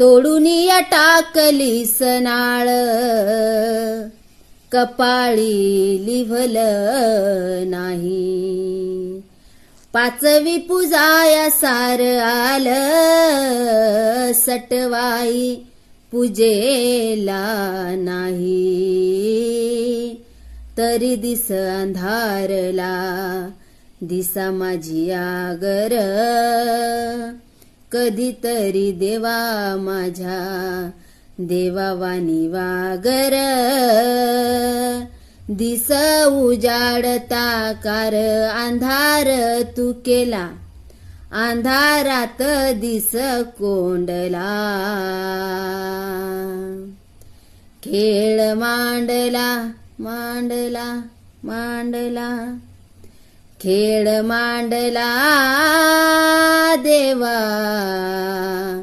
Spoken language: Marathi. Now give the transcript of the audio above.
तोडूनिया टाकली सनाळ कपाळी लिभल नाही. पाचवी पूजाया सार आलं सटवाई पूजेला नाही. तरी दिस अंधारला दिसा माझी आगर कधीतरी देवा माझ्या देवावानी वागर. दिस उजाडता कार अंधार तू केला अंधारात दिस कोंडला. खेळ मांडला मांडला मांडला खेळ मांडला देवा